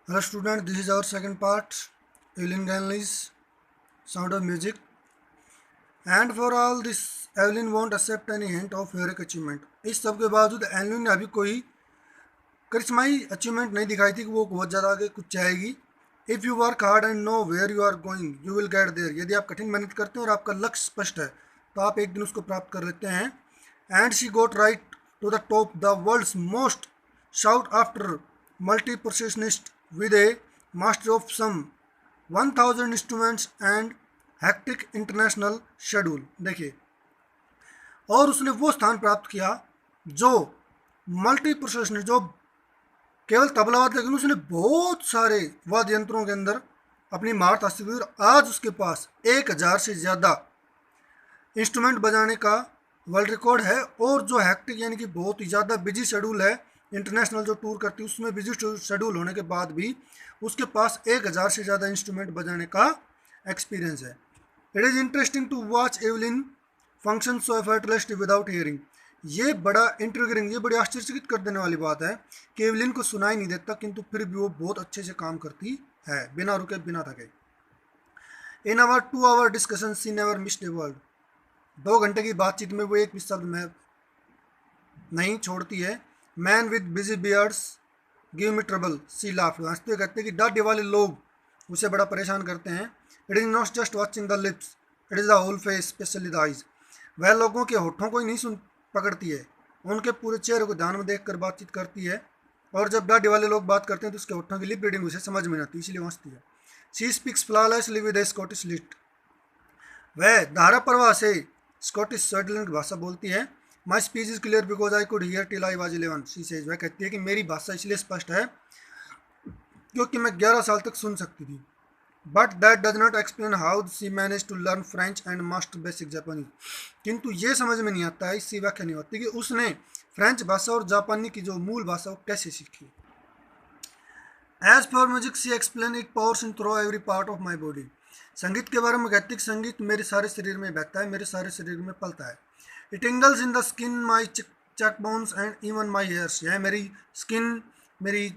Hello student, this is our second part, Evelyn Ganley's Sound of Music. And for all this, Evelyn won't accept any hint of heroic achievement. इस सब के बावजूद Evelyn ने अभी कोई करिश्माई achievement नहीं दिखाई थी कि वो बहुत ज़्यादा आगे कुछ चाहेगी. If you work hard and know where you are going you will get there. यदि आप कठिन मेहनत करते हैं और आपका लक्ष्य स्पष्ट है तो आप एक दिन उसको प्राप्त कर लेते हैं. And she got right to the top the world's most sought after multi percussionist with a master of some 1000 instruments and hectic international schedule. देखिए, और उसने वो स्थान प्राप्त किया जो मल्टी प्रोसेशनल, जो केवल तबला वाद, लेकिन उसने बहुत सारे वाद्य यंत्रों के अंदर अपनी महारत हासिल की और आज उसके पास 1000 से ज़्यादा इंस्ट्रूमेंट बजाने का वर्ल्ड रिकॉर्ड है. और जो हैक्टिक यानी कि बहुत ही ज़्यादा बिजी शेड्यूल है, इंटरनेशनल जो टूर करती है उसमें बिजी शेड्यूल होने के बाद भी उसके पास 1000 से ज़्यादा इंस्ट्रूमेंट बजाने का एक्सपीरियंस है. It is interesting to watch Evelyn function so effortlessly without hearing. ये बड़ा इंट्रिगरिंग, ये बड़ी आश्चर्यचकित कर देने वाली बात है कि एवलिन को सुनाई नहीं देता किंतु फिर भी वो बहुत अच्छे से काम करती है बिना रुके बिना थके. In our 2 hour discussion she never missed a word. 2 घंटे की बातचीत में वो एक भी शब्द में नहीं छोड़ती है. Man with bushy beards give me trouble she laugh. हंसते कहते कि दाढ़ी वाले लोग उसे बड़ा परेशान करते हैं. It is not just watching the lips, it is the whole face specially the eyes. वह लोगों के होठों को ही नहीं सुन पकड़ती है, उनके पूरे चेहरे को ध्यान में देख कर बातचीत करती है. और जब दाढ़ी वाले लोग बात करते हैं तो उसके होठों की लिप रीडिंग उसे समझ में नहीं आती, इसलिए हंसती है. She speaks flawlessly with a Scottish lilt. वह धारा प्रवाह से स्कॉटिश स्विट्जरलैंड की भाषा बोलती है. My speech is clear because I could hear till I was 11. She says. वह कहती है कि मेरी भाषा इसलिए स्पष्ट है क्योंकि मैं 11 साल तक सुन सकती थी. But that does not explain how she manage to learn French and master basic Japanese. किंतु ये समझ में नहीं आता है, इससे व्याख्या नहीं होती कि उसने फ्रेंच भाषा और जापानी की जो मूल भाषा वो कैसे सीखी. As for music she explain it pours in through every part of my body. संगीत के बारे में कहती है संगीत मेरे सारे शरीर में बहता है, मेरे सारे शरीर में पलता है. It tingles in the skin my cheek bones and even my hairs. यह मेरी स्किन, मेरी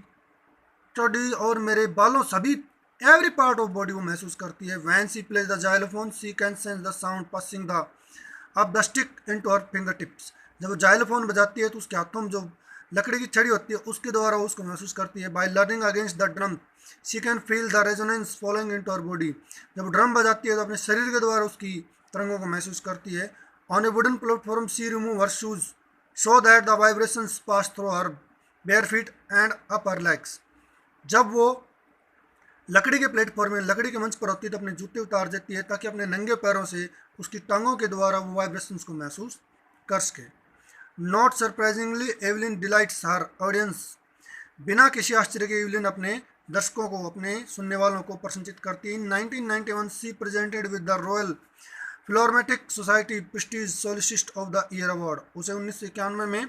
चोटी और मेरे बालों सभी एवरी पार्ट ऑफ बॉडी को महसूस करती है. When she plays the xylophone she can sense the sound passing the up the stick into her finger tips. जब वो जाइलोफोन बजाती है तो उसके हाथों में जो लकड़ी की छड़ी होती है उसके द्वारा उसको महसूस करती है. By leaning against the drum she can feel the resonance flowing into her body. जब ड्रम बजाती है तो अपने शरीर के द्वारा उसकी तरंगों को महसूस करती है. On A wooden platform she remove her shoes so that the vibrations pass through her bare feet and upper legs. जब वो लकड़ी के प्लेटफॉर्म में लकड़ी के मंच पर होती है तो अपने जूते उतार देती है ताकि अपने नंगे पैरों से उसकी टांगों के द्वारा वो वाइब्रेशंस को महसूस कर सके. Not surprisingly Evelyn delights her audience. बिना किसी आश्चर्य के एवलिन अपने दर्शकों को, अपने सुनने वालों को प्रशंसित करती है. In 1991 she presented with the royal philharmonic society prestigious soloist of the year award. उसे 1991 में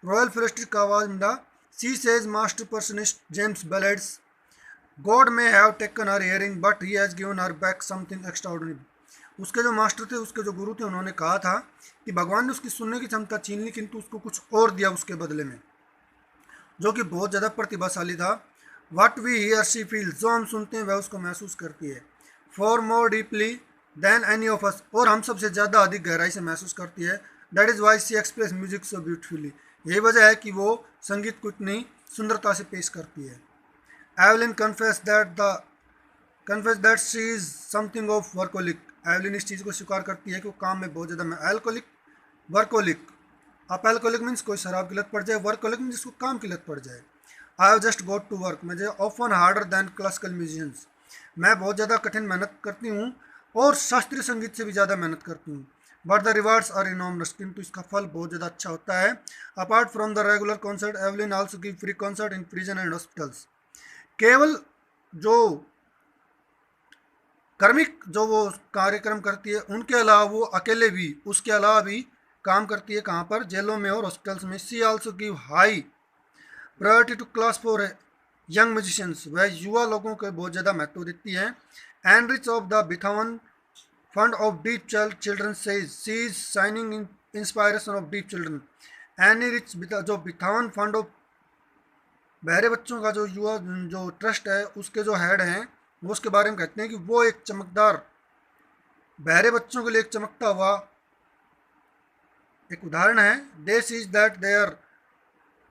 रॉयल फिलोमेटिक का अवार्ड मिला. She says master percussionist James Blades God may have taken her hearing but he has given her back something extraordinary. उसके जो master थे, उसके जो गुरु थे, उन्होंने कहा था कि भगवान ने उसकी सुनने की क्षमता छीन ली किंतु उसको कुछ और दिया उसके बदले में, जो कि बहुत ज़्यादा प्रतिभाशाली था. What we hear she feel. जो हम सुनते हैं वह उसको महसूस करती है. For more deeply than any of us. और हम सबसे ज़्यादा अधिक गहराई से महसूस करती है. That is why she express music so beautifully. यही वजह है कि वो संगीत को इतनी सुंदरता से पेश करती है. Evelyn confessed that she is something of workaholic. Evelyn इस चीज़ को स्वीकार करती है कि वो काम में बहुत ज़्यादा एल्कोलिक, वर्कोलिक. आप एल्कोलिक मीन्स कोई शराब की लत पड़ जाए, वर्कोलिक मीन्स जिसको काम की लत पड़ जाए. I have just got to work. Much often harder than classical musicians. मैं बहुत ज़्यादा कठिन मेहनत करती हूँ और शास्त्रीय संगीत से भी ज़्यादा मेहनत करती हूँ. But the rewards are enormous. किंतु इसका फल बहुत ज़्यादा अच्छा होता है. Apart from the regular concert Evelyn also give free concert in prison and hospitals. केवल जो कर्मिक जो वो कार्यक्रम करती है उनके अलावा वो अकेले भी, उसके अलावा भी काम करती है. कहाँ पर? जेलों में और हॉस्पिटल्स में. She also give high priority to class for young musicians. वह युवा लोगों को बहुत ज़्यादा महत्व देती है. Enrich of the Beethoven fund of deaf children says she is signing in inspiration of deaf children. Enrich जो बिथावन फंड ऑफ बहरे बच्चों का जो युवा जो ट्रस्ट है उसके जो हेड हैं वो उसके बारे में कहते हैं कि वो एक चमकदार बहरे बच्चों के लिए एक चमकता हुआ एक उदाहरण है। This is that there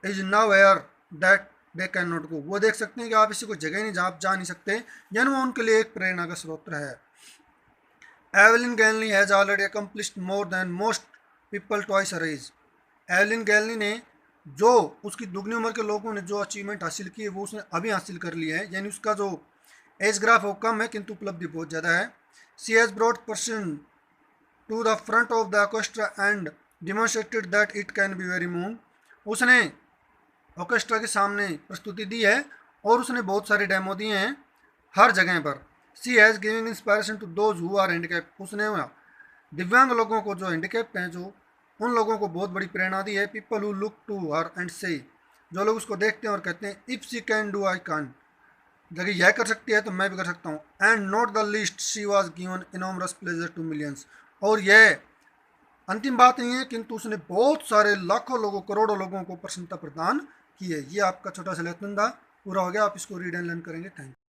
is nowhere that they can not go. वो देख सकते हैं कि आप इसी को जगह नहीं जहाँ आप जा नहीं सकते, यानी वो उनके लिए एक प्रेरणा का स्रोत है। Evelyn Glennie has already accomplished more than most people twice her age. Evelyn Glennie ने जो उसकी दुगनी उम्र के लोगों ने जो अचीवमेंट हासिल की है वो उसने अभी हासिल कर लिया है, यानी उसका जो एज ग्राफ वो कम है किंतु उपलब्धि बहुत ज़्यादा है। She has brought percussion to the front of the orchestra and demonstrated that it can be very move. उसने ऑर्केस्ट्रा के सामने प्रस्तुति दी है और उसने बहुत सारे डेमो दिए हैं हर जगह पर। She has giving inspiration to those who are handicap. उसने दिव्यांग लोगों को जो हैंडीकैप हैं जो उन लोगों को बहुत बड़ी प्रेरणा दी है। People who look to her and say, जो लोग उसको देखते हैं और कहते हैं if she can do I can, अगर यह कर सकती है तो मैं भी कर सकता हूँ। And not the least she was given enormous pleasure to millions. और यह अंतिम बात नहीं है किंतु उसने बहुत सारे लाखों लोगों करोड़ों लोगों को प्रसन्नता प्रदान की है। ये आपका छोटा सा लेसन था, पूरा हो गया। आप इसको रीड एंड लर्न करेंगे। Thank you.